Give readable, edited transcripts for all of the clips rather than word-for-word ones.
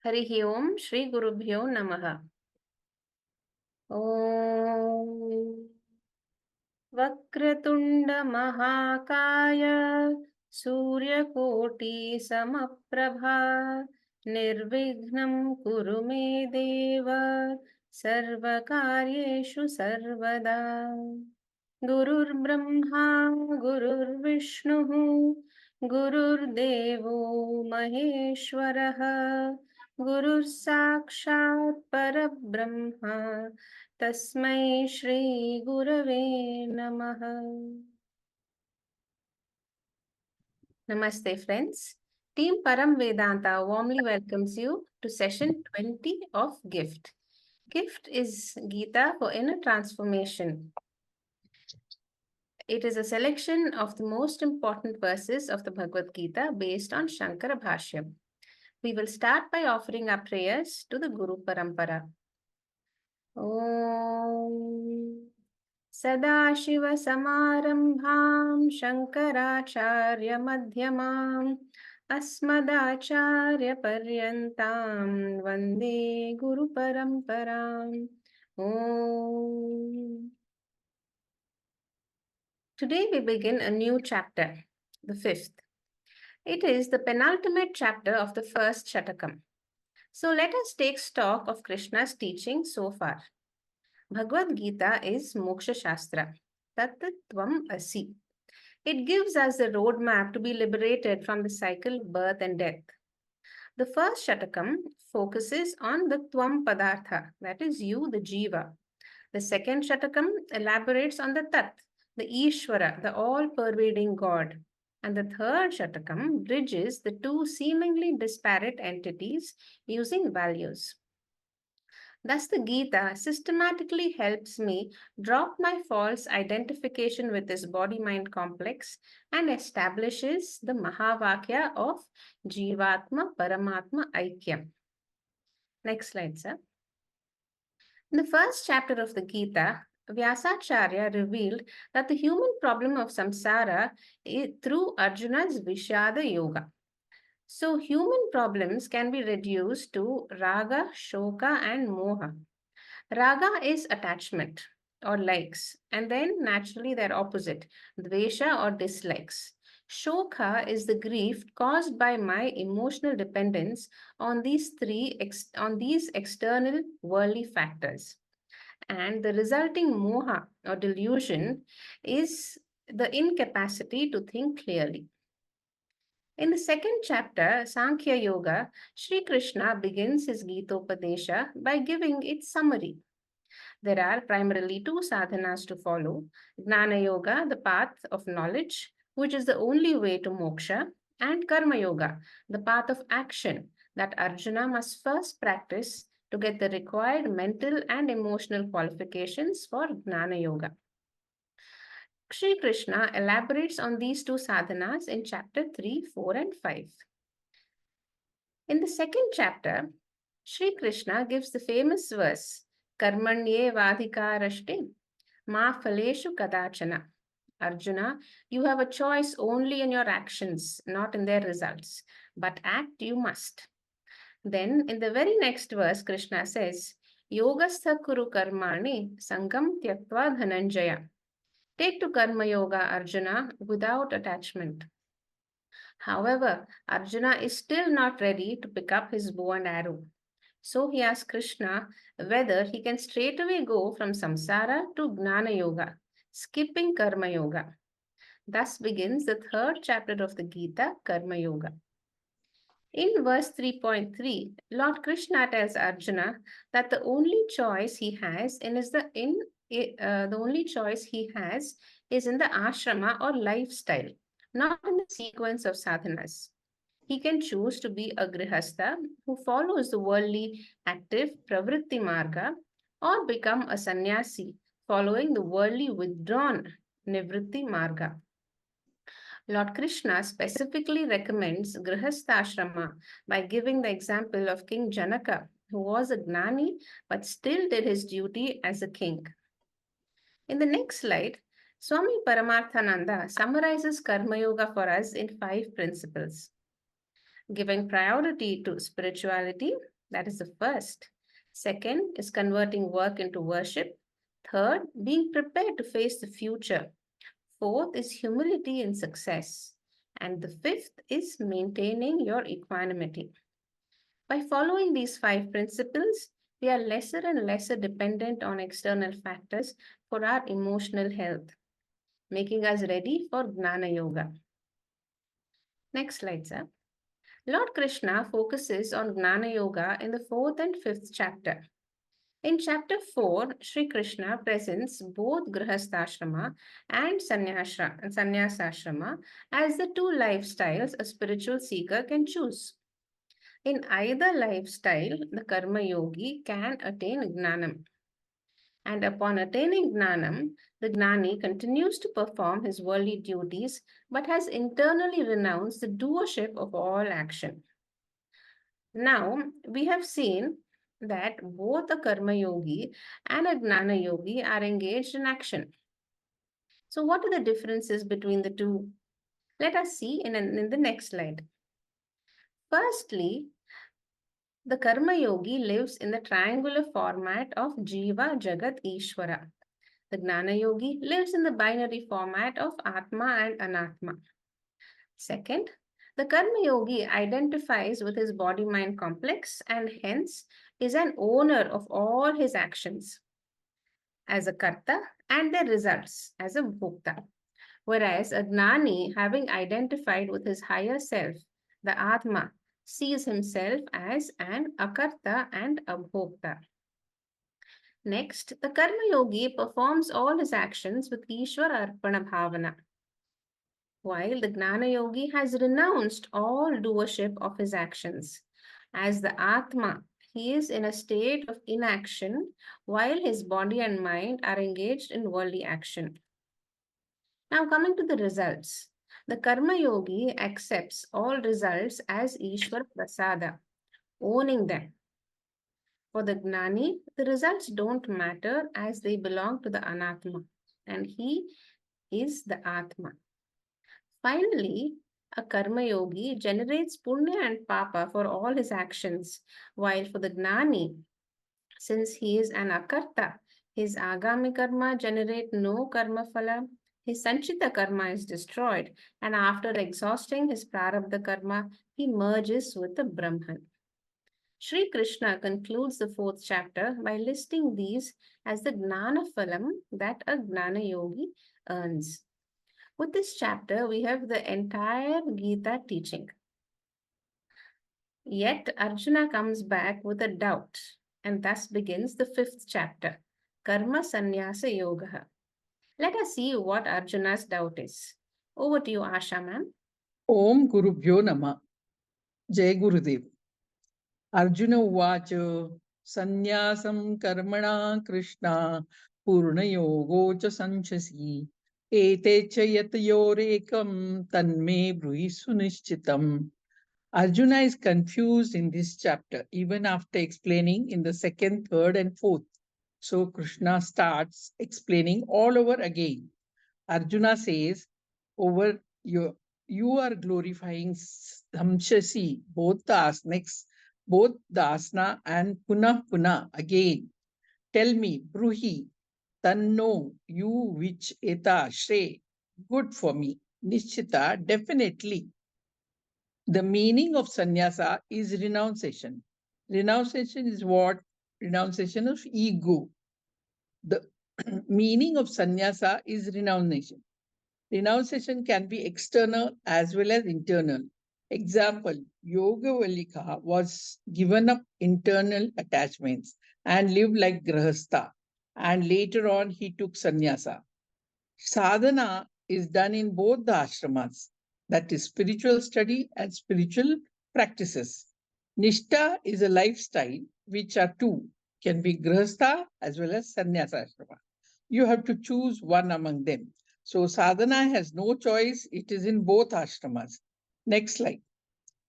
हरिः ओम् श्री गुरुभ्यो नमः। ॐ वक्रतुण्ड महाकाय सूर्यकोटि समप्रभा निर्विघ्नं कुरु मे देव सर्वकार्येषु सर्वदा। गुरुर्ब्रह्मा गुरुर्विष्णुः गुरुर्देवो महेश्वरः गुरुः साक्षात् परब्रह्म तस्मै श्री गुरवे नमः। Namaste friends. Team Param Vedanta warmly welcomes you to session 20 of Gift. Gift is Gita for inner transformation. It is a selection of the most important verses of the Bhagavad Gita based on Shankara Bhashyam. We will start by offering our prayers to the Guru Parampara. Om Sadashiva-samārambhāṃ Shankarācārya-madhyamāṃ Asmadācārya-paryantāṃ Vande Guru Paramparam. Om. Today we begin a new chapter, the 5th. It is the penultimate chapter of the first Shatakam. So let us take stock of Krishna's teaching so far. Bhagavad Gita is Moksha Shastra, Tat Tvam Asi. It gives us a roadmap to be liberated from the cycle of birth and death. The first Shatakam focuses on the Tvam Padartha, that is you, the Jiva. The second Shatakam elaborates on the Tat, the Ishvara, the all-pervading God. And the third Shatakam bridges the two seemingly disparate entities using values. Thus, the Gita systematically helps me drop my false identification with this body-mind complex and establishes the Mahavakya of Jivatma Paramatma Aikyam. Next slide, sir. In the first chapter of the Gita, Vyasacharya revealed that the human problem of samsara is through Arjuna's Vishada Yoga. So human problems can be reduced to Raga, Shoka and Moha. Raga is attachment or likes, and then naturally their opposite, Dvesha or dislikes. Shoka is the grief caused by my emotional dependence on these external worldly factors. And the resulting moha or delusion is the incapacity to think clearly. In the second chapter, Sankhya Yoga, Sri Krishna begins his Gitopadesha by giving its summary. There are primarily two sadhanas to follow: Gnana Yoga, the path of knowledge, which is the only way to moksha, and Karma Yoga, the path of action that Arjuna must first practice to get the required mental and emotional qualifications for Gnana Yoga. Sri Krishna elaborates on these two sadhanas in chapter 3, 4, and 5. In the second chapter, Sri Krishna gives the famous verse, Karmanye vadhikarashte ma phaleshu kadachana. Arjuna, you have a choice only in your actions, not in their results, but act you must. Then in the very next verse, Krishna says, Yogastha kuru karmani sangam tyaktva dhananjaya. Take to karma yoga, Arjuna, without attachment. However, Arjuna is still not ready to pick up his bow and arrow. So he asks Krishna whether he can straightaway go from samsara to Gnana Yoga, skipping Karma Yoga. Thus begins the third chapter of the Gita, Karma Yoga. In verse 3.3, Lord Krishna tells Arjuna that the only choice he has is in the ashrama or lifestyle, not in the sequence of sadhanas. He can choose to be a grihastha who follows the worldly active pravritti marga, or become a sannyasi following the worldly withdrawn nivritti marga. Lord Krishna specifically recommends grihastha ashrama by giving the example of King Janaka, who was a gnani but still did his duty as a king. In the next slide, Swami Paramarthananda summarizes Karma Yoga for us in 5 principles: giving priority to spirituality, That is the first. Second is converting work into worship. Third, being prepared to face the future. Fourth is humility in success. And the fifth is maintaining your equanimity. By following these five principles, we are lesser and lesser dependent on external factors for our emotional health, making us ready for Gnana Yoga. Next slide, sir. Lord Krishna focuses on Gnana Yoga in the fourth and fifth chapter. In chapter 4, Sri Krishna presents both Grihastha and Sannyasashrama as the two lifestyles a spiritual seeker can choose. In either lifestyle, the Karma Yogi can attain Gnanam. And upon attaining Gnanam, the Gnani continues to perform his worldly duties but has internally renounced the doership of all action. Now, we have seen that both a Karma Yogi and a Gnana Yogi are engaged in action. So, what are the differences between the two? Let us see in the next slide. Firstly, the Karma Yogi lives in the triangular format of Jiva, Jagat, Ishvara. The Gnana Yogi lives in the binary format of Atma and Anatma. Second, the Karma Yogi identifies with his body mind complex and hence is an owner of all his actions as a Karta and their results as a Bhokta. Whereas a Gnani, having identified with his higher self, the Atma, sees himself as an Akarta and a Bhokta. Next, the Karma Yogi performs all his actions with Ishvara Arpana Bhavana, while the Gnana Yogi has renounced all doership of his actions. As the Atma, he is in a state of inaction while his body and mind are engaged in worldly action. Now, coming to the results, the Karma Yogi accepts all results as Ishwar Prasada, owning them. For the Gnani, the results don't matter as they belong to the Anatma, and he is the Atma. Finally, a Karma Yogi generates Punya and Papa for all his actions, while for the Gnani, since he is an Akarta, his Agami Karma generate no Karma Phala, his Sanchita Karma is destroyed, and after exhausting his Prarabdha Karma, he merges with the Brahman. Sri Krishna concludes the fourth chapter by listing these as the Gnana Phalam that a Gnana Yogi earns. With this chapter, we have the entire Gita teaching. Yet Arjuna comes back with a doubt, and thus begins the fifth chapter, Karma Sannyasa Yoga. Let us see what Arjuna's doubt is. Over to you, Asha ma'am. Om Gurubhyo Nama. Jai Gurudev. Arjuna Uvacha Sannyasam Karmana Krishna Purnayogo cha Sanchasi Ete cha Yatayorekam Tanme Bruhi Sunishchitam. Arjuna is confused in this chapter, even after explaining in the second, third, and fourth. So Krishna starts explaining all over again. Arjuna says, over you are glorifying Samshasi, both the asanas, both the asana and puna again. Tell me, Bruhi, Tanno, you which eta shre, good for me. Nishchita, definitely. The meaning of sannyasa is renunciation. Renunciation is what? Renunciation of ego. The meaning of sannyasa is renunciation. Renunciation can be external as well as internal. Example, Yoga Valika was given up internal attachments and lived like Grahastha, and later on he took sannyasa. Sadhana is done in both the ashramas, that is, spiritual study and spiritual practices. Nishta is a lifestyle, which are two, can be grahastha as well as sannyasa ashrama. You have to choose one among them. So sadhana has no choice, it is in both ashramas. Next slide.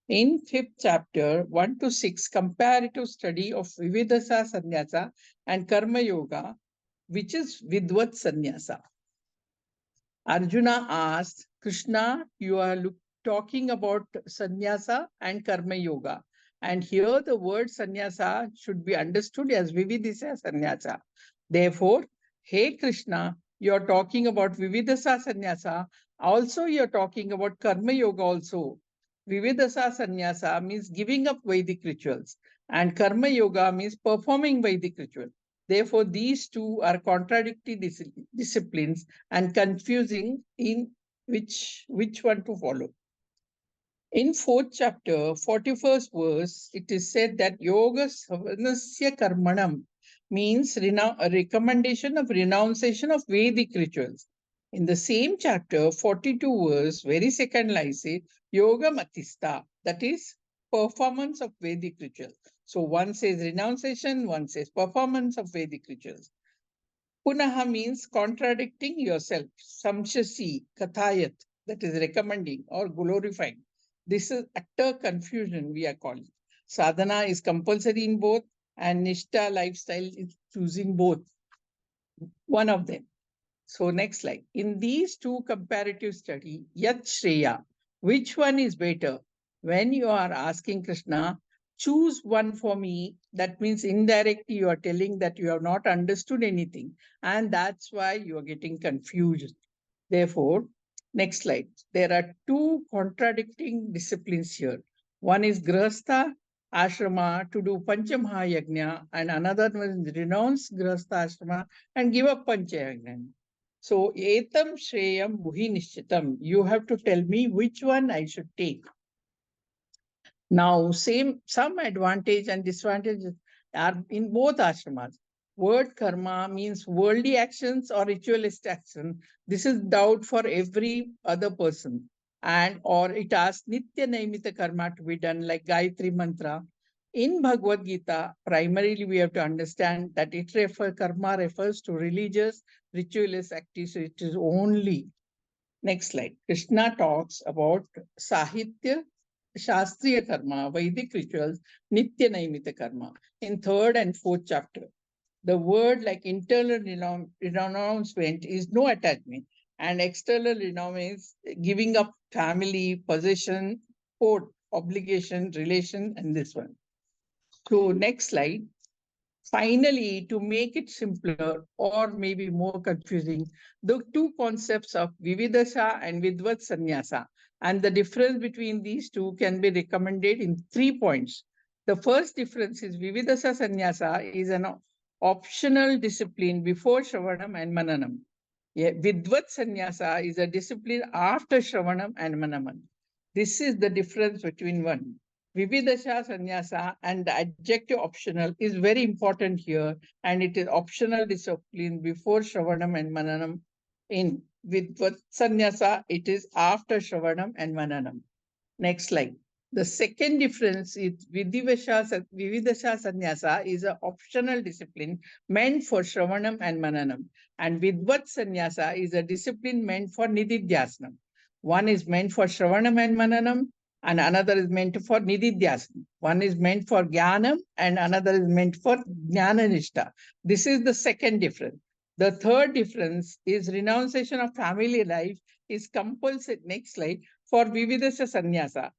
In fifth chapter, 1 to 6, comparative study of Vividasa Sannyasa and Karma Yoga, which is Vidvat Sannyasa. Arjuna asked, Krishna, you are talking about sannyasa and karma yoga. And here the word sannyasa should be understood as Vividisa sannyasa. Therefore, hey Krishna, you're talking about Vividasa sannyasa. Also, you're talking about Karma Yoga also. Vividasa sannyasa means giving up Vedic rituals, and Karma Yoga means performing Vedic ritual. Therefore, these two are contradictory disciplines and confusing in which one to follow. In fourth chapter, 41st verse, it is said that yoga savanasya karmanam means a recommendation of renunciation of Vedic rituals. In the same chapter, 42 verse, very second line say yoga matista, that is performance of Vedic rituals. So one says renunciation, one says performance of Vedic rituals. Punaha means contradicting yourself. Samshasi, kathayat, that is recommending or glorifying. This is utter confusion, we are calling. Sadhana is compulsory in both, and Nishta lifestyle is choosing both, one of them. So next slide. In these two comparative study, Yat Shreya, which one is better? When you are asking Krishna, choose one for me, that means indirectly you are telling that you have not understood anything. And that's why you are getting confused. Therefore, next slide. There are two contradicting disciplines here. One is Grahastha ashrama to do Panchamahayagna, and another one is renounce Grahastha ashrama and give up Panchayagna. So, etam shreyam buhi nishchitam. You have to tell me which one I should take. Now, some advantage and disadvantages are in both ashramas. Word karma means worldly actions or ritualist action. This is doubt for every other person. And or it asks nitya naimita karma to be done like Gayatri mantra. In Bhagavad Gita, primarily we have to understand that karma refers to religious, ritualist activities. So it is only. Next slide. Krishna talks about Sahitya, Shastriya Karma, Vedic rituals, Nitya Naimita Karma in third and fourth chapter. The word like internal renouncement is no attachment, and external renouncement is giving up family, possession, court, obligation, relation, and this one. So next slide. Finally, to make it simpler or maybe more confusing, the two concepts of Vividasa and Vidvat Sannyasa and the difference between these two can be recommended in 3 points. The first difference is Vividasa Sannyasa is an optional discipline before Shravanam and Mananam. Yeah, Vidvat Sannyasa is a discipline after Shravanam and Mananam. This is the difference between one. Vividasha sannyasa and the adjective optional is very important here, and it is optional discipline before Shravanam and Mananam. In Vidvat sannyasa, it is after Shravanam and Mananam. Next slide. The second difference is Vividasha sannyasa is an optional discipline meant for Shravanam and Mananam, and Vidvat sannyasa is a discipline meant for Nididhyasnam. One is meant for Shravanam and Mananam, and another is meant for Nididhyasana. One is meant for Jnanam, and another is meant for Jnananishta. This is the second difference. The third difference is renunciation of family life is compulsory. Next slide. For Vividasha Sannyasa.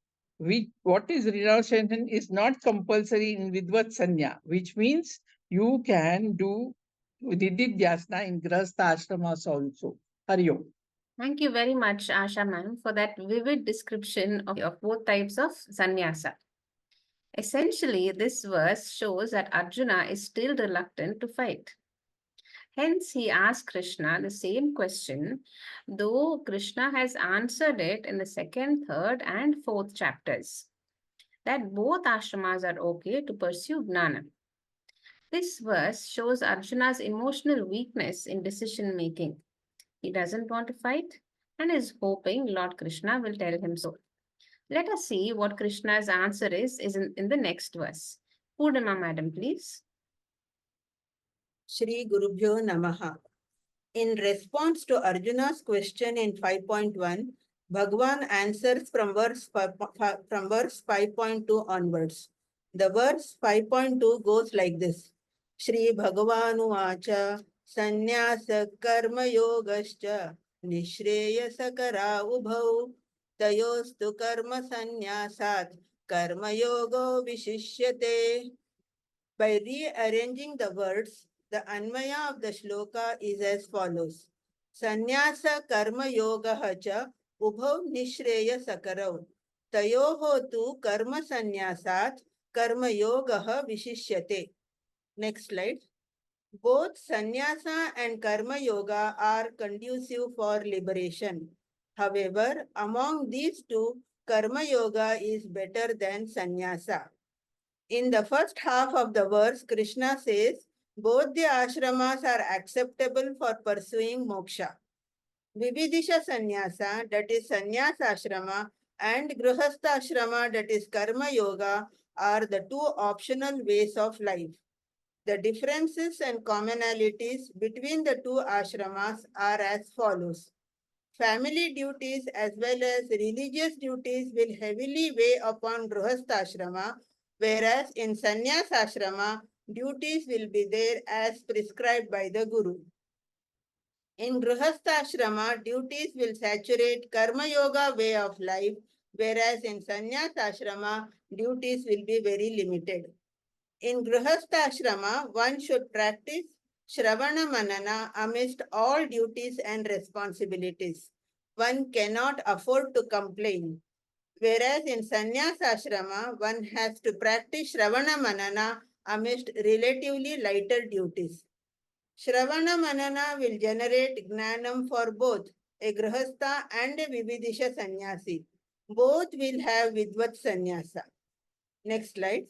What is renunciation is not compulsory in Vidvat Sanya, which means you can do Nididhyasana in Grahastha ashramas also. Hari Om. Thank you very much, Asha ma'am, for that vivid description of both types of sannyasa. Essentially, this verse shows that Arjuna is still reluctant to fight. Hence, he asks Krishna the same question, though Krishna has answered it in the second, third, and fourth chapters, that both ashramas are okay to pursue gnana. This verse shows Arjuna's emotional weakness in decision making. He doesn't want to fight and is hoping Lord Krishna will tell him so. Let us see what Krishna's answer is in the next verse. Purnima, madam, please. Shri Gurubhyo Namaha. In response to Arjuna's question in 5.1, Bhagwan answers from verse 5.2 onwards. The verse 5.2 goes like this. Shri Bhagavanu Acha Sannyasa Karma Yogascha Nishreya Sakara Ubhau Tayostu Karma Sannyasat कर्मयोगो विशिष्यते. By rearranging the words, the Anvaya of the shloka is as follows. Sannyasa karma yoga cha ubhav nishreya sakarau. Tayoho tu karma sannyasat karma yoga vishishyate. Next slide. Both sannyasa and karma yoga are conducive for liberation. However, among these two, karma yoga is better than sannyasa. In the first half of the verse, Krishna says, both the ashramas are acceptable for pursuing moksha. Vividisha sannyasa, that is sannyasa ashrama, and grihastha ashrama, that is karma yoga, are the two optional ways of life. The differences and commonalities between the two ashramas are as follows. Family duties as well as religious duties will heavily weigh upon grihastha ashrama, whereas in sannyas ashrama, duties will be there as prescribed by the guru. In grihastha ashrama, duties will saturate karma yoga way of life, whereas in sannyas ashrama, duties will be very limited. In grihastha ashrama, one should practice Shravana Manana amidst all duties and responsibilities. One cannot afford to complain. Whereas in sannyas ashrama, one has to practice Shravana Manana amidst relatively lighter duties. Shravana Manana will generate gnanam for both a grihastha and a vividisha sannyasi. Both will have vidvat sannyasa. Next slide.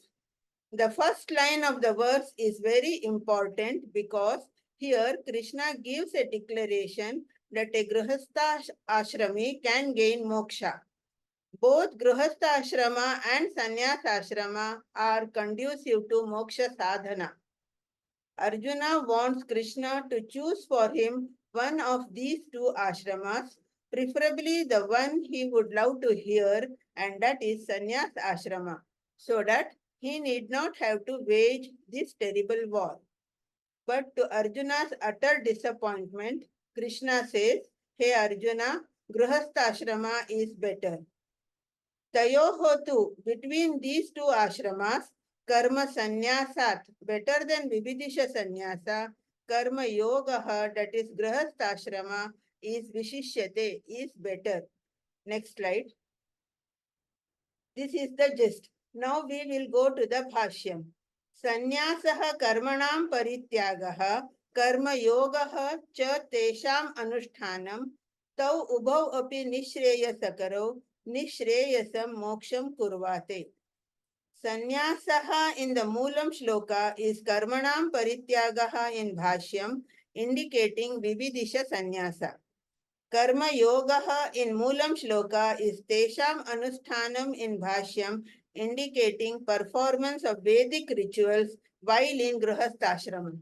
The first line of the verse is very important because here Krishna gives a declaration that a grihastha ashrami can gain moksha. Both grihastha ashrama and sannyas ashrama are conducive to moksha sadhana. Arjuna wants Krishna to choose for him one of these two ashramas, preferably the one he would love to hear, and that is sannyas ashrama, so that he need not have to wage this terrible war. But to Arjuna's utter disappointment, Krishna says, Hey Arjuna, grihastha ashrama is better. Tayohotu, between these two ashramas, karma sannyasat, better than vividisha sannyasa, karma yoga, that is grihastha ashrama, is vishishyate, is better. Next slide. This is the gist. Now we will go to the bhashyam. Sannyasah karmanam parityagah karma yogah cha tesham anushtanam tau ubhav api nishreyasakaro nishreyasam moksham kurvate. Sannyasah in the Moolam shloka is karmanam parityagah in bhashyam, indicating vividisha sannyasa. Karma yoga in Moolam shloka is tesham anusthanam in bhashyam, indicating performance of Vedic rituals while in grihasthashram.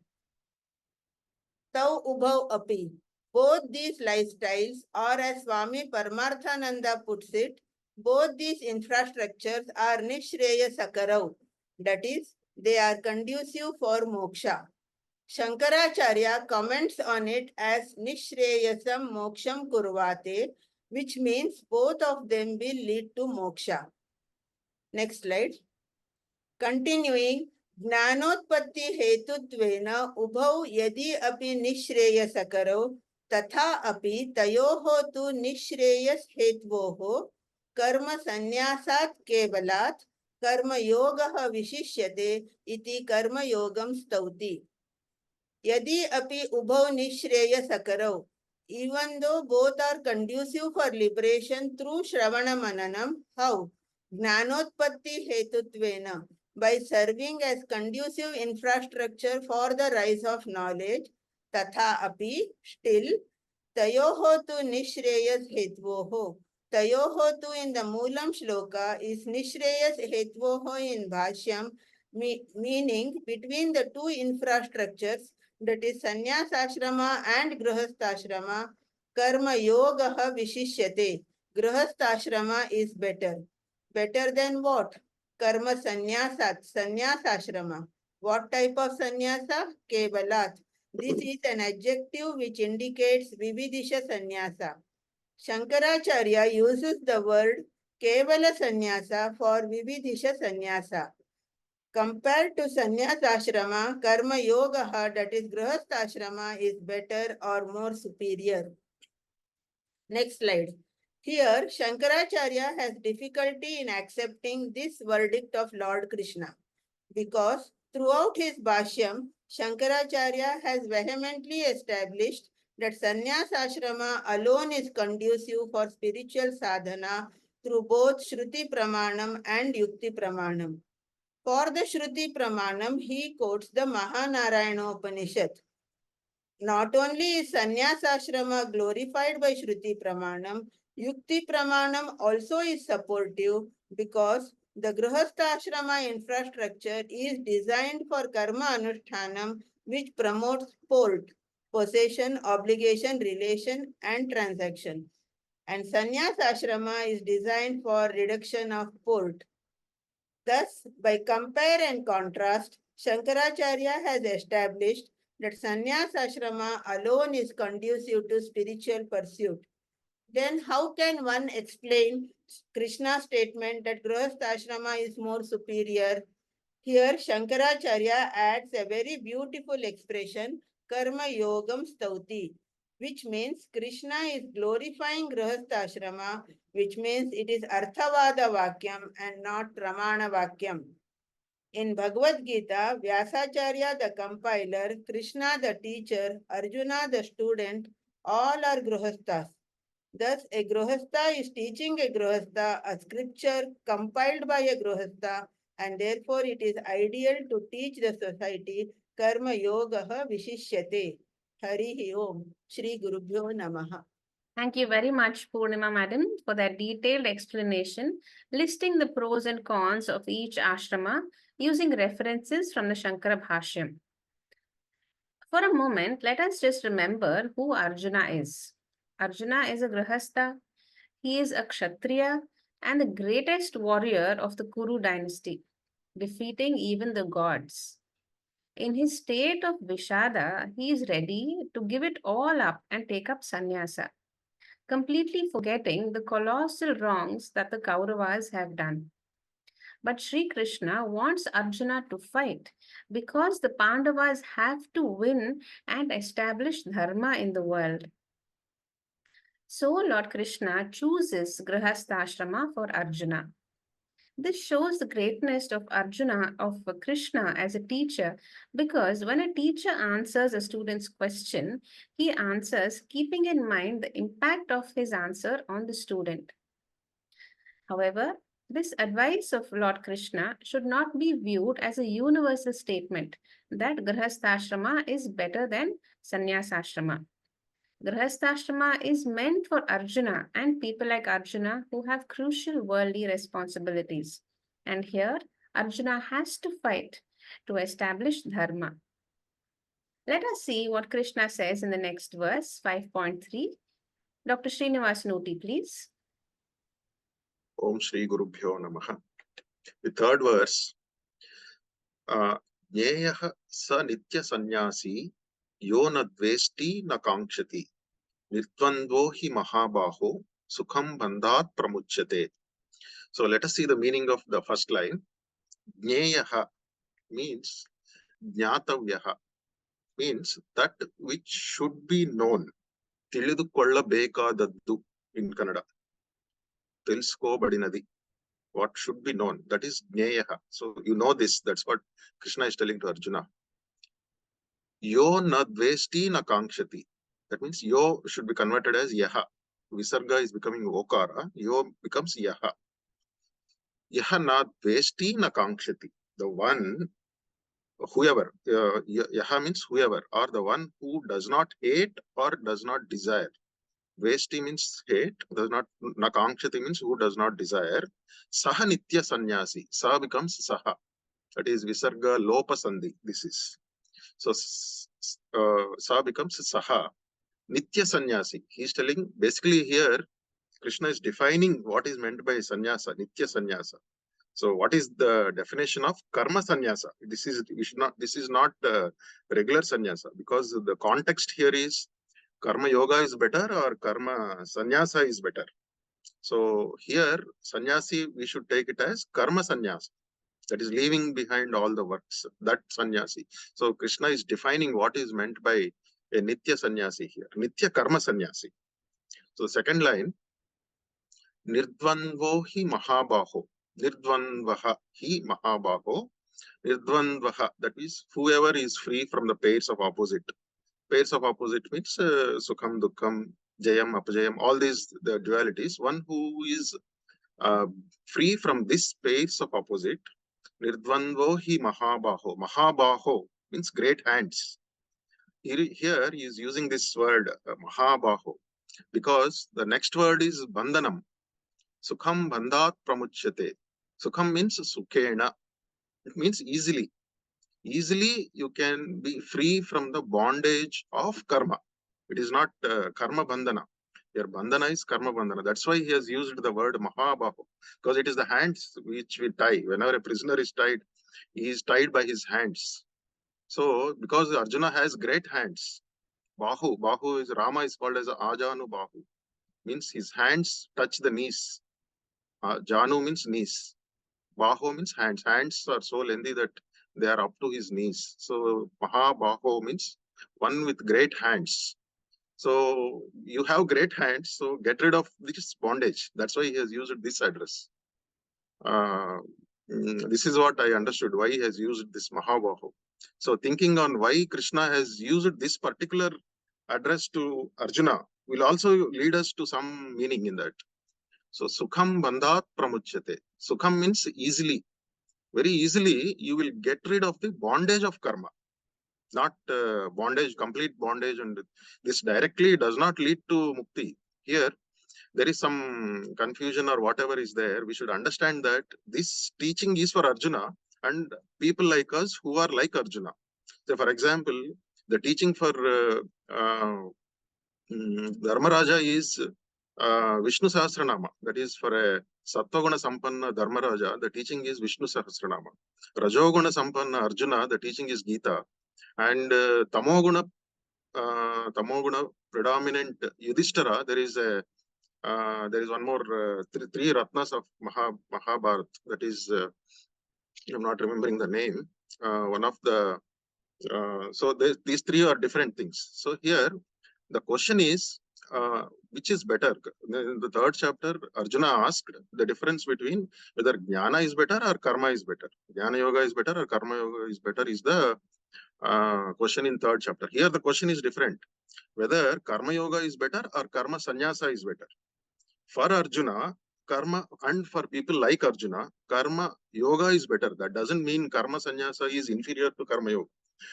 Tau ubhav api. Both these lifestyles, or as Swami Paramarthananda puts it, both these infrastructures are nishreya sakarau. That is, they are conducive for moksha. Shankaracharya comments on it as Nishreyasam Moksham Kurvate, which means both of them will lead to moksha. Next slide. Continuing, Gnanotpatti Hetutvena Ubhau Yadi Api Nishreyasakaro Tatha Api Tayoho tu Nishreyas Hetvoho Karma Sanyasat Kevalat Karma Yogaha Vishishyate Iti Karma Yogam Stauti. Yadi api ubhav nishreya sakarau. Even though both are conducive for liberation through Shravana Mananam, how? Gnanotpatti hetutvena. By serving as conducive infrastructure for the rise of knowledge, tatha api, still, tayoho tu nishreyas hetvoho. Tayoho tu in the Moolam shloka is nishreyas hetvoho in Bhashyam, meaning between the two infrastructures, that is sannyas ashrama and grihastha ashrama, karma yoga vishishyate. Grihastha ashrama is better. Better than what? Karma sannyasat, sannyas ashrama. What type of sannyasa? Kevalat. This is an adjective which indicates vividisha sannyasa. Shankaracharya uses the word Kevala Sannyasa for Vividhisha Sannyasa. Compared to sannyas ashrama, karma yoga, that is grihastha ashrama, is better or more superior. Next slide. Here, Shankaracharya has difficulty in accepting this verdict of Lord Krishna because throughout his Bhashyam, Shankaracharya has vehemently established that sannyas ashrama alone is conducive for spiritual sadhana through both Shruti Pramanam and Yukti Pramanam. For the Shruti Pramanam, he quotes the Mahanarayana Upanishad. Not only is sannyas ashrama glorified by Shruti Pramanam, Yukti Pramanam also is supportive because the Grihastha ashrama infrastructure is designed for karma anushtanam, which promotes port, possession, obligation, relation, and transaction. And sannyas ashrama is designed for reduction of port. Thus, by compare and contrast, Shankaracharya has established that sannyas ashrama alone is conducive to spiritual pursuit. Then how can one explain Krishna's statement that grihastha ashrama is more superior? Here Shankaracharya adds a very beautiful expression, karma yogam stauti, which means Krishna is glorifying grihastha ashrama, which means it is arthavada vakyam and not pramana vakyam. In Bhagavad Gita, Vyasacharya the compiler, Krishna the teacher, Arjuna the student, all are grihasthas. Thus, a grihastha is teaching a grihastha a scripture compiled by a grihastha, and therefore it is ideal to teach the society karma yoga vishishyate. Hari Om. Shri Gurubhyo Namaha. Thank you very much, Purnima Madam, for that detailed explanation listing the pros and cons of each ashrama using references from the Shankara Bhashyam. For a moment, let us just remember who Arjuna is. Arjuna is a Grihastha, he is a Kshatriya and the greatest warrior of the Kuru dynasty, defeating even the gods. In his state of Vishada, he is ready to give it all up and take up sannyasa, completely forgetting the colossal wrongs that the Kauravas have done. But Sri Krishna wants Arjuna to fight because the Pandavas have to win and establish dharma in the world. So Lord Krishna chooses Grihastha for Arjuna. This shows the greatness of Arjuna, of Krishna as a teacher, because when a teacher answers a student's question, he answers keeping in mind the impact of his answer on the student. However, this advice of Lord Krishna should not be viewed as a universal statement that Grihastha is better than Sannyasashrama. Grihastha is meant for Arjuna and people like Arjuna who have crucial worldly responsibilities. And here, Arjuna has to fight to establish dharma. Let us see what Krishna says in the next verse, 5.3. Dr. Srinivas Noti, please. Om Shri Gurubhyo Namaha. The third verse, Jneyah sa nitya sannyasi yo na dvesti na kankshati nirtvandvo hi mahabaho sukham bandhat pramuchyate. So let us see the meaning of the first line. Jneyah means jnatavyaha, means that which should be known. ತಿಳಿದುಕೊಳ್ಳಬೇಕಾದದ್ದು in Kannada. Tilskobadinadi. What should be known, that is jneyah. So you know this, that's what Krishna is telling to Arjuna. Yo na dvesti na kankshati. That means yo should be converted as yaha. Visarga is becoming okara. Yo becomes yaha. Yaha na dvesti na kankshati. The one, whoever, yaha means whoever, or the one who does not hate or does not desire. Dvesti means hate, does not, na kankshati means who does not desire. Saha nitya sannyasi. Saha becomes saha. That is visarga lopa sandhi. This is. So saha becomes saha. Nitya sannyasi. He is telling, basically here, Krishna is defining what is meant by sannyasa, nitya sannyasa. So what is the definition of karma sannyasa? This is, this is not regular sannyasa, because the context here is karma yoga is better or karma sannyasa is better. So here, sannyasi, we should take it as karma sannyasi. That is leaving behind all the works. That sannyasi. So Krishna is defining what is meant by a nitya sannyasi here. Nitya karma sannyasi. So the second line, nirdvanvo hi mahabaho. Nirdvanvaha hi mahabaho. Nirdvanvaha. That is, whoever is free from the pairs of opposite. Pairs of opposite means sukham, dukkham, jayam, apajayam, all these the dualities. One who is free from this pairs of opposite. Nirdvanvo hi mahabaho. Mahabaho means great hands. Here he is using this word mahabaho because the next word is bandhanam. Sukham bandhat pramuchyate. Sukham means sukhena. It means easily. Easily you can be free from the bondage of karma. It is not karma bandhana. Your bandhana is karma bandhana. That's why he has used the word mahabaho, because it is the hands which we tie. Whenever a prisoner is tied, he is tied by his hands. So, because Arjuna has great hands, Bahu is Rama is called as Ajanu Bahu, means his hands touch the knees. Janu means knees. Baho means hands. Hands are so lengthy that they are up to his knees. So Mahabaho means one with great hands. So you have great hands, so get rid of this bondage. That's why he has used this address. This is what I understood, why he has used this Mahabaho. So thinking on why Krishna has used this particular address to Arjuna will also lead us to some meaning in that. So Sukham Bandhat Pramuchyate. Sukham means easily. Very easily you will get rid of the bondage of karma. Not bondage, complete bondage, and this directly does not lead to mukti. Here, there is some confusion or whatever is there. We should understand that this teaching is for Arjuna and people like us who are like Arjuna. So, for example, the teaching for Dharmaraja is Vishnu Sahasranama. That is for a Sattva-guna Sampanna Dharmaraja, the teaching is Vishnu Sahasranama. Rajoguna Sampanna Arjuna, the teaching is Gita. And Tamoguna predominant Yudhishthira, there is one more three ratnas of Mahabharata. That is, I'm not remembering the name. One of the so these three are different things. So here the question is, which is better? In the third chapter, Arjuna asked the difference between whether jnana is better or karma is better. Jnana yoga is better or karma yoga is better is the question in third chapter. Here the question is different. Whether karma yoga is better or karma sannyasa is better. For Arjuna, karma, and for people like Arjuna, karma yoga is better. That doesn't mean karma sannyasa is inferior to karma yoga.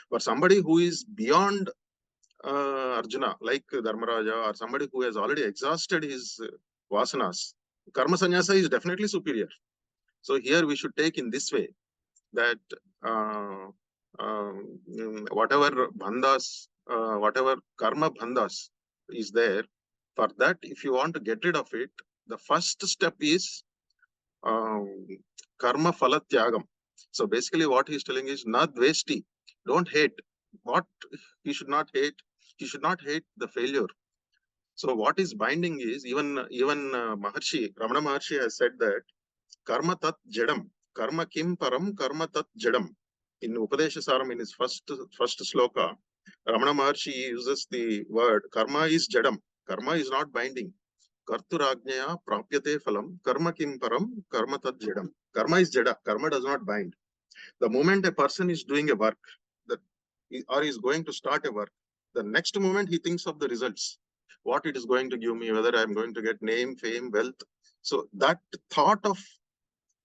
For somebody who is beyond Arjuna, like Dharmaraja, or somebody who has already exhausted his vasanas, karma sannyasa is definitely superior. So here we should take in this way that whatever bandhas, whatever karma bandhas is there, for that, if you want to get rid of it, the first step is karma phala tyagam. So basically what he is telling is na dvesti, don't hate. What he should not hate? He should not hate the failure. So what is binding is, even Maharshi, Ramana Maharshi has said that karma tat jadam, karma kim param, karma tat jadam. In Upadeshasaram, in his first sloka, Ramana Maharshi uses the word karma is jadam. Karma is not binding. Karturajnaya prapyate phalam, karma kim param, karma tat jadam. Karma is jada. Karma does not bind. The moment a person is doing a work, that or is going to start a work, the next moment he thinks of the results, what it is going to give me, whether I'm going to get name, fame, wealth. So that thought of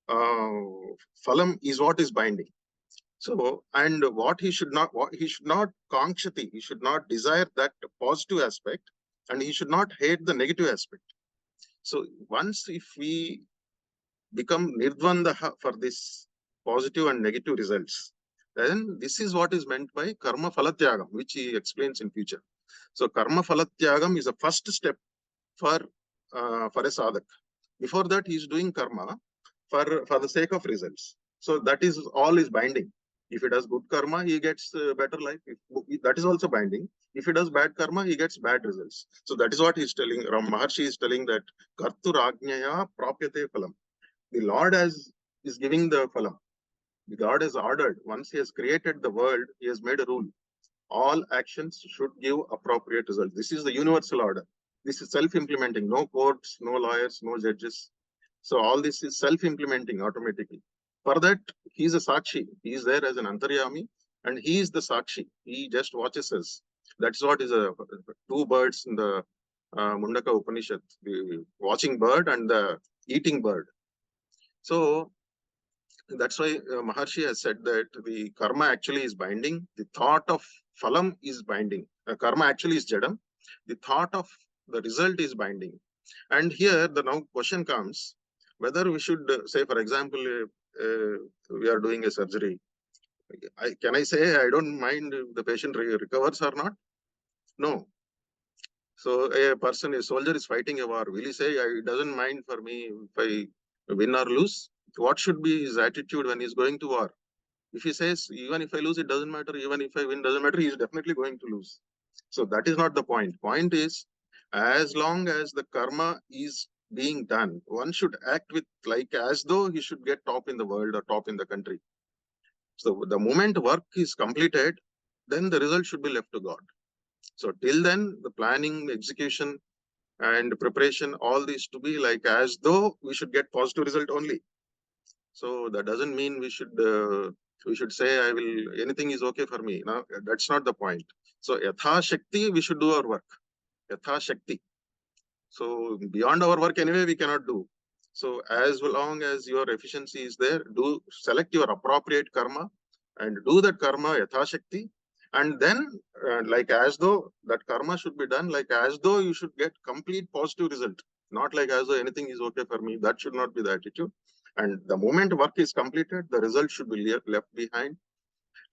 phalam is what is binding. So, and what he should not kankshati, he should not desire that positive aspect, and he should not hate the negative aspect. So once if we become nirdvandaha for this positive and negative results, then this is what is meant by karma phalatyagam, which he explains in future. So karma phalatyagam is a first step for a sadhak. Before that, he is doing karma for the sake of results. So that is all is binding. If he does good karma, he gets better life. That is also binding. If he does bad karma, he gets bad results. So that is what he is telling. Ram Maharshi is telling that Karturajnaya prapyate phalam. The Lord is giving the phalam. The God has ordered. Once he has created the world, he has made a rule. All actions should give appropriate results. This is the universal order. This is self-implementing. No courts, no lawyers, no judges. So all this is self-implementing automatically. For that, he is a Sakshi. He is there as an Antaryami, and he is the Sakshi. He just watches us. That's what is a two birds in the Mundaka Upanishad, the watching bird and the eating bird. So that's why Maharshi has said that the karma actually is binding. The thought of phalam is binding. Karma actually is jadam. The thought of the result is binding. And here the now question comes whether we should say, for example, we are doing a surgery. Can I say I don't mind if the patient recovers or not? No. So a person, a soldier is fighting a war. Will he say, it doesn't mind for me if I win or lose? What should be his attitude when he's going to war? If he says, even if I lose, it doesn't matter. Even if I win, doesn't matter. He is definitely going to lose. So that is not the point. Point is, as long as the karma is being done, one should act with like as though he should get top in the world or top in the country. So the moment work is completed, then the result should be left to God. So till then, the planning, execution, and preparation, all these to be like as though we should get positive result only. So that doesn't mean we should say I will anything is okay for me. No, that's not the point. So yatha shakti, we should do our work. Yatha shakti. So beyond our work anyway we cannot do. So as long as your efficiency is there, do select your appropriate karma and do that karma yatha shakti. And then like as though that karma should be done like as though you should get complete positive result. Not like as though anything is okay for me. That should not be the attitude. And the moment work is completed, the result should be left behind.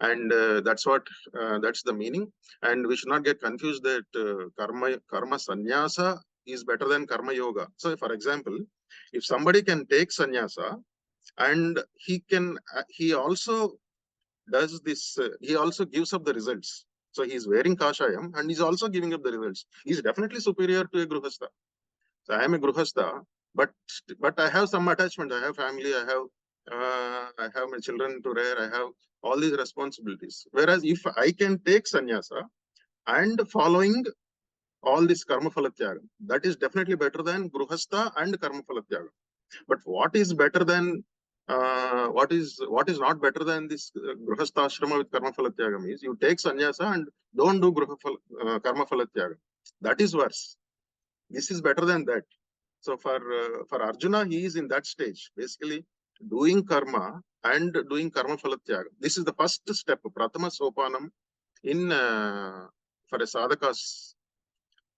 And that's the meaning. And we should not get confused that karma sannyasa is better than karma yoga. So for example, if somebody can take sannyasa and he also does this, he also gives up the results. So he's wearing kashayam and he's also giving up the results. He's definitely superior to a gruhastha. So I am a gruhastha, but I have some attachment. I have family. I have my children to rear. I have all these responsibilities. Whereas if I can take sannyasa and following all this karma phalatyaga, that is definitely better than gruhastha and karma phalatyaga. But what is better than what is not better than this gruhastha ashrama with karma phalatyaga means you take sannyasa and don't do karma phalatyaga. That is worse. This is better than that. So for Arjuna, he is in that stage, basically doing karma and doing karma phalatyaga. This is the first step, pratama sopanam in for a sadhaka's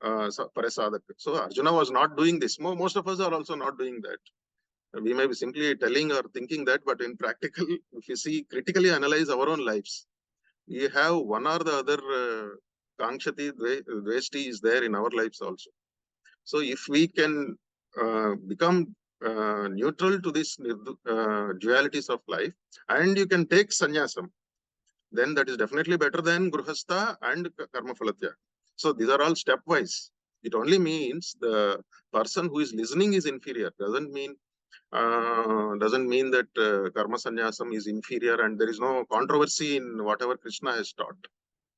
for a sadhaka. So Arjuna was not doing this. Most of us are also not doing that. We may be simply telling or thinking that, but in practical, if you see, critically analyze our own lives, we have one or the other kankshati, dveshti is there in our lives also. So if we can become neutral to these dualities of life, and you can take sannyasam, then that is definitely better than gruhastha and karma phalatya. So these are all stepwise. It only means the person who is listening is inferior. Doesn't mean that karma sannyasam is inferior and there is no controversy in whatever Krishna has taught.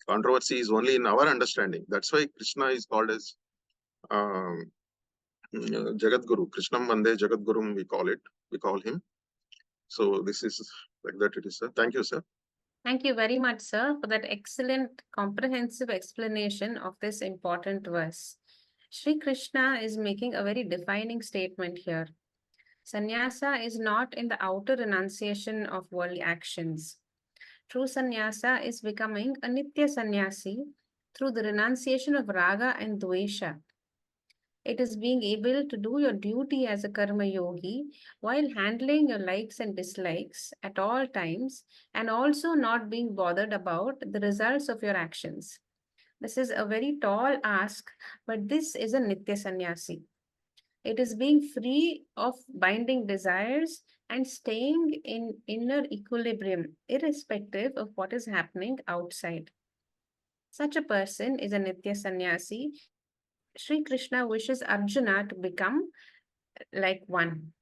Controversy is only in our understanding. That's why Krishna is called as Jagat Guru, Krishnam Vande Jagat Gurum, we call him. So this is like that it is, sir. Thank you, sir. Thank you very much, sir, for that excellent, comprehensive explanation of this important verse. Sri Krishna is making a very defining statement here. Sannyasa is not in the outer renunciation of worldly actions. True sannyasa is becoming a nitya sannyasi through the renunciation of raga and dvesha. It is being able to do your duty as a karma yogi while handling your likes and dislikes at all times and also not being bothered about the results of your actions. This is a very tall ask, but this is a nitya sannyasi. It is being free of binding desires and staying in inner equilibrium, irrespective of what is happening outside. Such a person is a Nitya Sannyasi. Sri Krishna wishes Arjuna to become like one.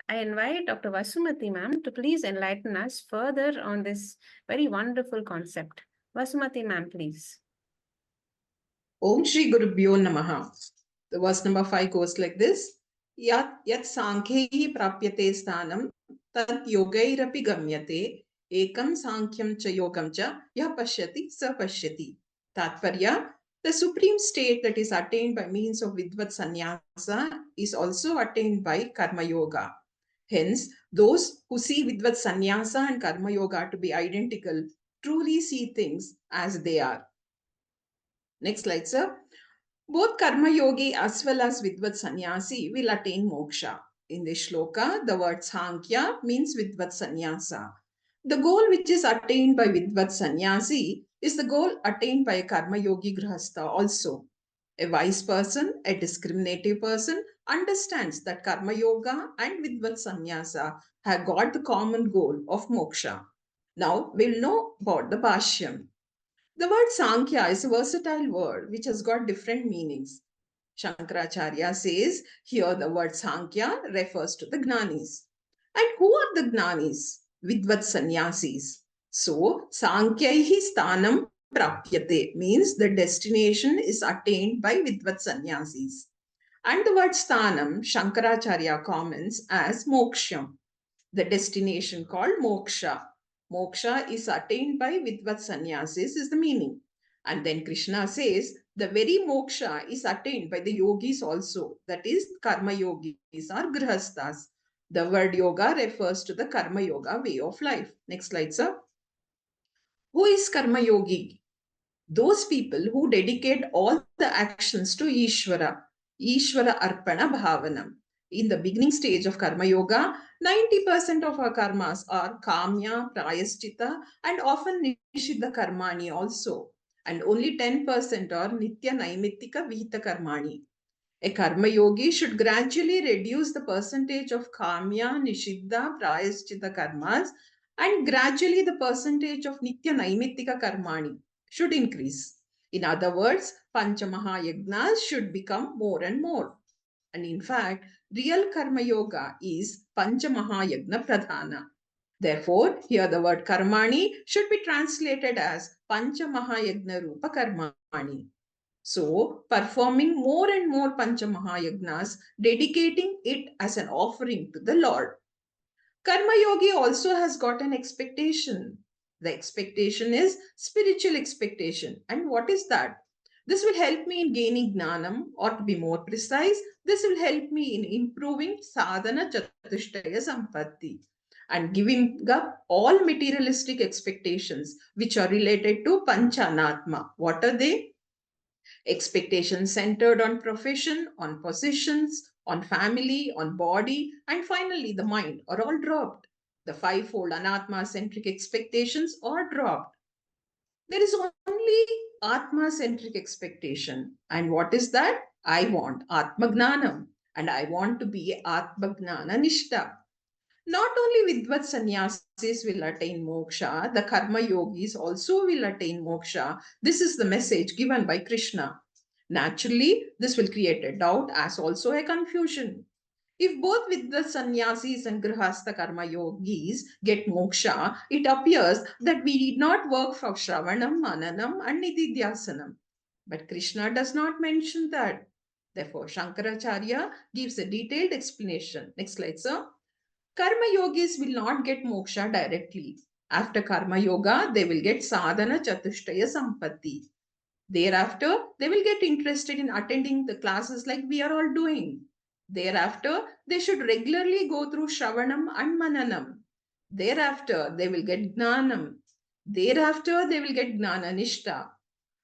I invite Dr. Vasumati ma'am to please enlighten us further on this very wonderful concept. Vasumati ma'am, please. Om Shri Gurubhyo Namaha. The verse number 5 goes like this. Yat sankhyehi prapyate sthanam tat yogairapi gamyate ekam sankhyam cha yogam cha yah pashyati sa pashyati. Tatparya, the supreme state that is attained by means of Vidvat Sannyasa is also attained by Karma Yoga. Hence, those who see Vidvat Sannyasa and Karma Yoga to be identical truly see things as they are. Next slide, sir. Both Karma Yogi as well as Vidvat Sannyasi will attain moksha. In this shloka, the word Sankhya means Vidvat Sannyasa. The goal which is attained by Vidvat Sannyasi is the goal attained by a Karma Yogi Grihastha also. A wise person, a discriminative person, understands that Karma Yoga and Vidvat Sannyasa have got the common goal of moksha. Now we'll know about the Bhashyam. The word Sankhya is a versatile word which has got different meanings. Shankaracharya says here the word Sankhya refers to the Gnanis. And who are the Gnanis? Vidvat Sannyasis. So, Sankhyahi Sthanam Prapyate means the destination is attained by Vidvat Sannyasis. And the word Sthanam, Shankaracharya comments as Moksham, the destination called Moksha. Moksha is attained by Vidvat Sannyasis is the meaning. And then Krishna says the very moksha is attained by the yogis also, that is karma yogis or grihasthas. The word yoga refers to the karma yoga way of life. Next slide, sir. Who is karma yogi? Those people who dedicate all the actions to Ishvara, Ishvara Arpana Bhavanam. In the beginning stage of Karma Yoga, 90% of our karmas are Kamya, Prayaschita, and often Nishiddha Karmani also. And only 10% are Nitya Naimittika Vihita Karmani. A karma yogi should gradually reduce the percentage of kamya, nishiddha, prayaschita karmas and gradually the percentage of nitya naimittika karmani should increase. In other words, Panchamahayagnas should become more and more. And in fact, real karma yoga is Panchamahayagna pradhana. Therefore, here the word karmani should be translated as Panchamahayagna rupa karmani. So, performing more and more Panchamahayagnas, dedicating it as an offering to the Lord. Karma Yogi also has got an expectation. The expectation is spiritual expectation. And what is that? This will help me in gaining gnanam, or to be more precise, this will help me in improving sadhana chatushtaya sampatti and giving up all materialistic expectations which are related to panchanatma. What are they? Expectations centered on profession, on positions, on family, on body, and finally the mind are all dropped. The fivefold anatma centric expectations are dropped. There is only atma centric expectation. And what is that? I want atma gnanam and I want to be atma gnana nishta. Not only Vidvat sannyasis will attain moksha, the karma yogis also will attain moksha. This is the message given by Krishna. Naturally, this will create a doubt as also a confusion. If both Vidvat sannyasis and grihastha karma yogis get moksha, it appears that we need not work for Shravanam, Mananam, and Nididhyasanam. But Krishna does not mention that. Therefore, Shankaracharya gives a detailed explanation. Next slide, sir. Karma yogis will not get moksha directly. After karma yoga, they will get sadhana chatushtaya sampatti. Thereafter, they will get interested in attending the classes like we are all doing. Thereafter, they should regularly go through Shravanam and Mananam. Thereafter, they will get Gnanam. Thereafter, they will get Gnana Nishta.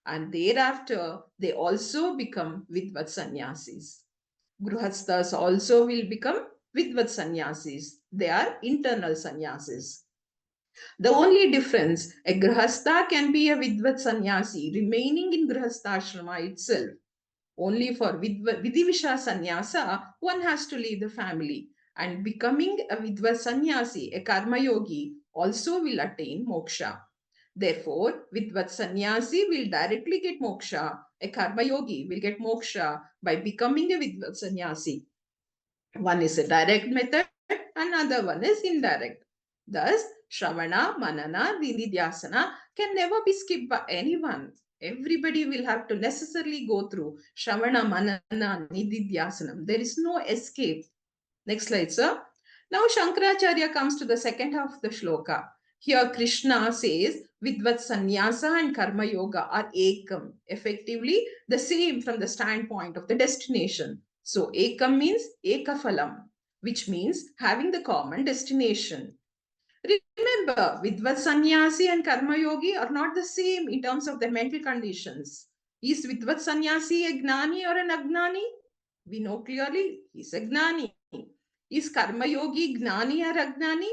And thereafter, they also become Vidvat Sannyasis. Grihasthas also will become Vidvat Sannyasis. They are internal sannyasis. The only difference, a grihastha can be a Vidvat sannyasi remaining in grihasthashrama itself. Only for Vidhivisha sannyasa, one has to leave the family. and becoming a Vidvat sannyasi, a karma yogi, also will attain moksha. Therefore, Vidvat sannyasi will directly get moksha. A karma yogi will get moksha by becoming a Vidvat sannyasi. One is a direct method, another one is indirect. Thus, Shravana, Manana, Nididhyasana can never be skipped by anyone. Everybody will have to necessarily go through Shravana, Manana, Nididhyasanam. There is no escape. Next slide, sir. Now Shankaracharya comes to the second half of the shloka. Here Krishna says Vidvat Sannyasa and Karma Yoga are ekam, effectively the same from the standpoint of the destination. So ekam means ekafalam, which means having the common destination. Remember, Vidvat Sannyasi and Karma Yogi are not the same in terms of their mental conditions. Is Vidvat Sannyasi a Gnani or an Agnani? We know clearly he's a Gnani. Is Karma Yogi Gnani or Agnani?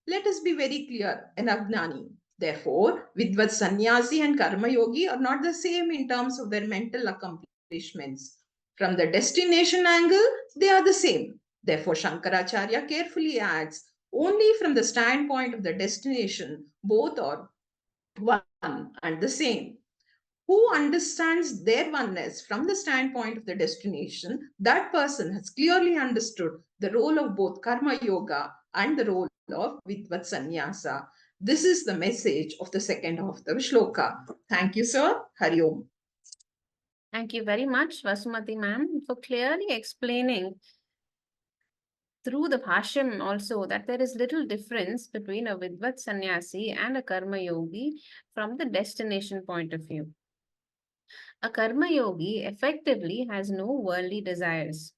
Let us be very clear, an Agnani. Therefore, Vidvat Sannyasi and Karma Yogi are not the same in terms of their mental accomplishments. From the destination angle, they are the same. Therefore, Shankaracharya carefully adds, only from the standpoint of the destination, both are one and the same. Who understands their oneness from the standpoint of the destination, that person has clearly understood the role of both Karma Yoga and the role of Vidvat Sannyasa. This is the message of the second half of the shloka. Thank you, sir. Hari Om. Thank you very much, Vasumati ma'am, for clearly explaining through the Bhashyam also that there is little difference between a Vidvat sannyasi and a Karma yogi from the destination point of view. A Karma yogi effectively has no worldly desires.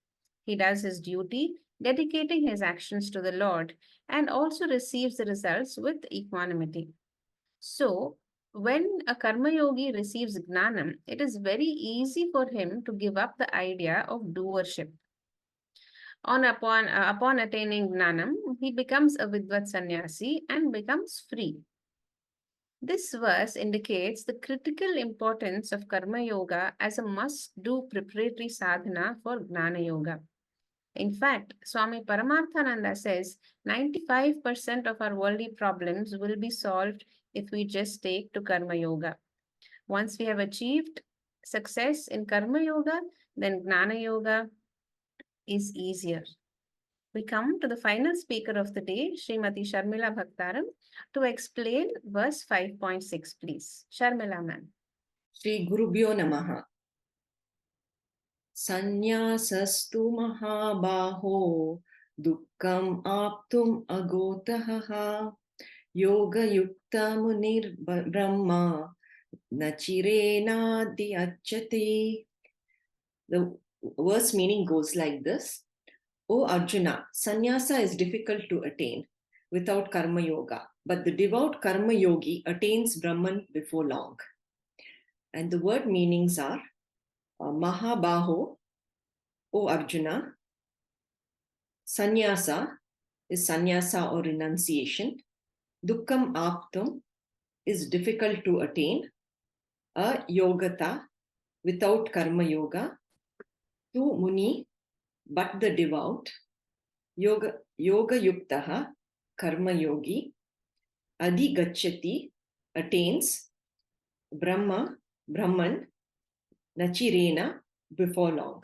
He does his duty, dedicating his actions to the Lord, and also receives the results with equanimity. So, when a Karma yogi receives Gnanam, it is very easy for him to give up the idea of doership. Upon attaining Gnanam, he becomes a Vidvat sannyasi and becomes free. This verse indicates the critical importance of Karma Yoga as a must-do preparatory sadhana for Gnana Yoga. In fact, Swami Paramarthananda says 95% of our worldly problems will be solved if we just take to Karma Yoga. Once we have achieved success in Karma Yoga, then Gnana Yoga is easier. We come to the final speaker of the day, Srimati Sharmila Bhaktaram, to explain verse 5.6, please. Sharmila ma'am. Shri Gurubhyo Namaha. Sannyasasthu mahabaho dukkam aptum agotaha yoga yukta munir brahma nachirena dhyachati. The verse meaning goes like this. O Arjuna, sannyasa is difficult to attain without karma yoga, but the devout karma yogi attains Brahman before long. And the word meanings are Mahabaho, O Arjuna. Sannyasa is sannyasa or renunciation. Dukkam aptam is difficult to attain. A yogata, without karma yoga. Tu muni, but the devout. Yoga yuktaha, karma yogi. Adi gacchati, attains. Brahman, nachirena, before long.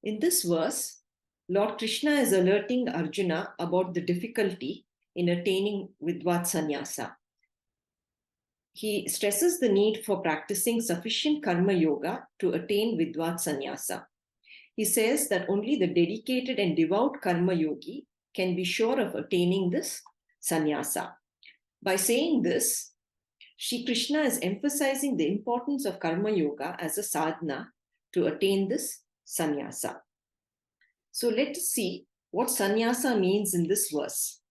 In this verse, Lord Krishna is alerting Arjuna about the difficulty in attaining Vidvat Sannyasa. He stresses the need for practicing sufficient karma yoga to attain Vidvat Sannyasa. He says that only the dedicated and devout karma yogi can be sure of attaining this sannyasa. By saying this, Shri Krishna is emphasizing the importance of karma yoga as a sadhana to attain this sannyasa. So let us see what sannyasa means in this verse.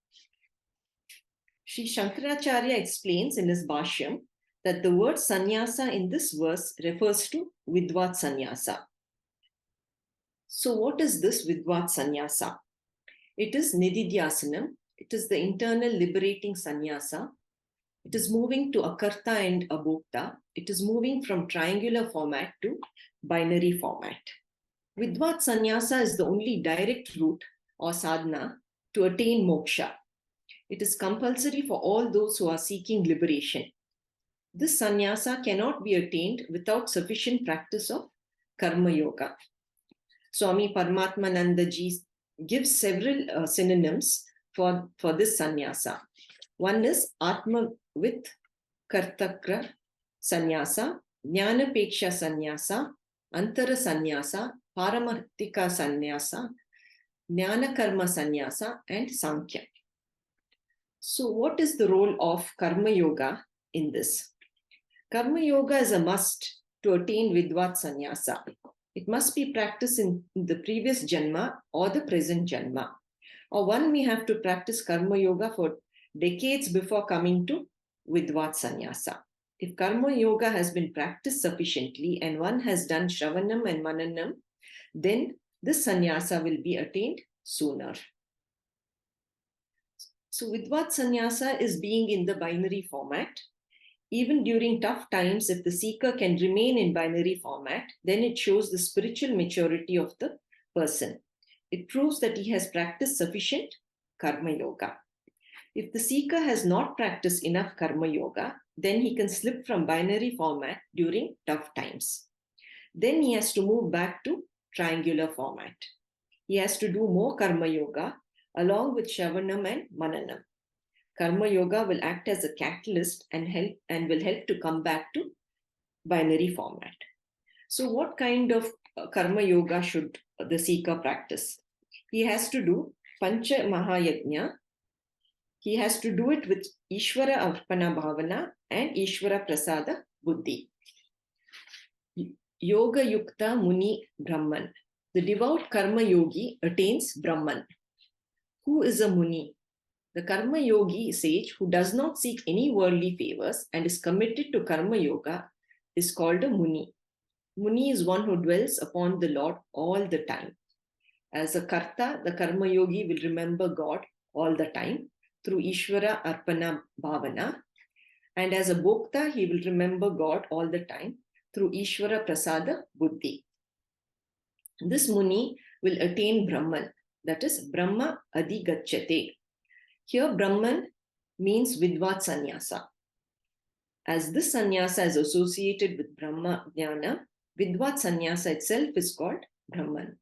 Shri Shankaracharya explains in his Bhashyam that the word sannyasa in this verse refers to Vidvat sannyasa. So what is this Vidvat sannyasa? It is Nididhyasanam. It is the internal liberating sannyasa. It is moving to akarta and abhokta. It is moving from triangular format to binary format. Vidvat sannyasa is the only direct route or sadhana to attain moksha. It is compulsory for all those who are seeking liberation. This sannyasa cannot be attained without sufficient practice of karma yoga. Swami Paramatmananda ji gives several synonyms for this sannyasa. One is Atmavit Kartakra sannyasa, Jnanapeksha sannyasa, Antara sannyasa, Paramartika sannyasa, Jnanakarma sannyasa, and Sankhya. So, what is the role of Karma Yoga in this? Karma Yoga is a must to attain Vidvat sannyasa. It must be practiced in the previous Janma or the present Janma. Or one may have to practice Karma Yoga for decades before coming to Vidvat sannyasa. If Karma Yoga has been practiced sufficiently and one has done Shravanam and Mananam, then this sannyasa will be attained sooner. So Vidvat sannyasa is being in the binary format. Even during tough times, if the seeker can remain in binary format, then it shows the spiritual maturity of the person. It proves that he has practiced sufficient Karma Yoga. If the seeker has not practiced enough Karma Yoga, then he can slip from binary format during tough times. Then he has to move back to triangular format. He has to do more Karma Yoga along with Shravanam and Mananam. Karma Yoga will act as a catalyst and will help to come back to binary format. So what kind of Karma Yoga should the seeker practice? He has to do Pancha Mahayajna. He has to do it with Ishvara Arpana Bhavana and Ishvara Prasada Buddhi. Yoga Yukta Muni Brahman. The devout Karma Yogi attains Brahman. Who is a Muni? The Karma Yogi sage who does not seek any worldly favors and is committed to Karma Yoga is called a Muni. Muni is one who dwells upon the Lord all the time. As a Karta, the Karma Yogi will remember God all the time through Ishvara Arpana Bhavana. And as a Bhokta, he will remember God all the time through Ishvara Prasada Buddhi. This Muni will attain Brahman, that is Brahma Adhigachyate. Here Brahman means Vidvat sannyasa. As this sannyasa is associated with Brahma Jnana, Vidvat sannyasa itself is called Brahman.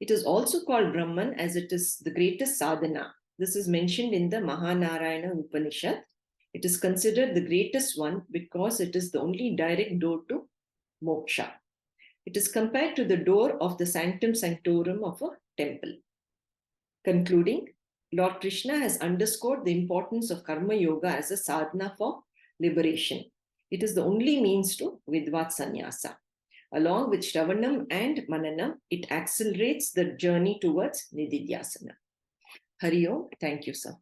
It is also called Brahman as it is the greatest sadhana. This is mentioned in the Mahanarayana Upanishad. It is considered the greatest one because it is the only direct door to moksha. It is compared to the door of the sanctum sanctorum of a temple. Concluding, Lord Krishna has underscored the importance of Karma Yoga as a sadhana for liberation. It is the only means to Vidvat sannyasa. Along with Shravanam and Mananam, it accelerates the journey towards Nididhyasana. Hari Om. Thank you, sir.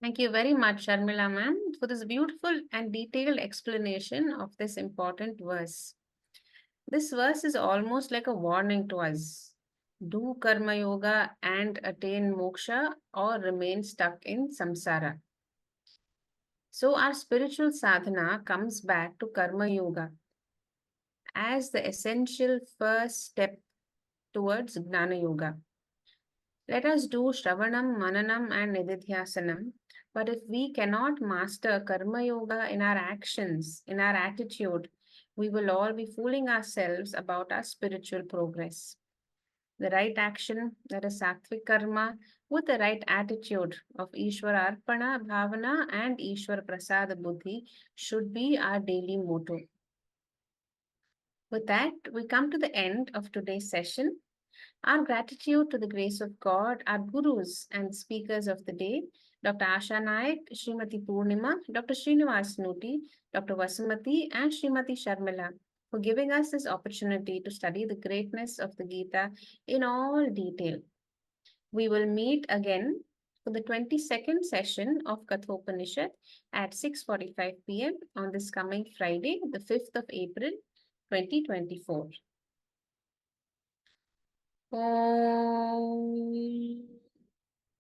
Thank you very much, Sharmila ma'am, for this beautiful and detailed explanation of this important verse. This verse is almost like a warning to us. Do karma yoga and attain moksha or remain stuck in samsara. So our spiritual sadhana comes back to karma yoga as the essential first step towards Gnana Yoga. Let us do Shravanam, Mananam, and Nididhyasanam. But if we cannot master Karma Yoga in our actions, in our attitude, we will all be fooling ourselves about our spiritual progress. The right action, that is Sattvic Karma, with the right attitude of Ishvara Arpana, Bhavana, and Ishvara Prasada Buddhi should be our daily motto. With that, we come to the end of today's session. Our gratitude to the grace of God, our gurus and speakers of the day, Dr. Asha Naik, Srimati Purnima, Dr. Srinivas Nuti, Dr. Vasamati, and Srimati Sharmila, for giving us this opportunity to study the greatness of the Gita in all detail. We will meet again for the 22nd session of Kathopanishad at 6:45 p.m. on this coming Friday, the 5th of April, 2024. ॐ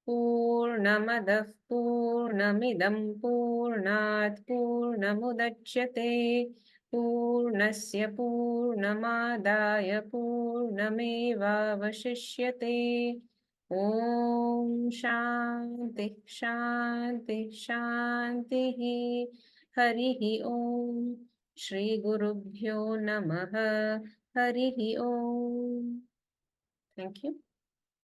पूर्णमदः पूर्णमिदं पूर्णात् पूर्णमुदच्यते पूर्णस्य पूर्णमादाय पूर्णमेवावशिष्यते Om Shanti Shanti Shanti. Harihi Om. Shri Gurubhyo Namaha. Harihi Om. Thank you.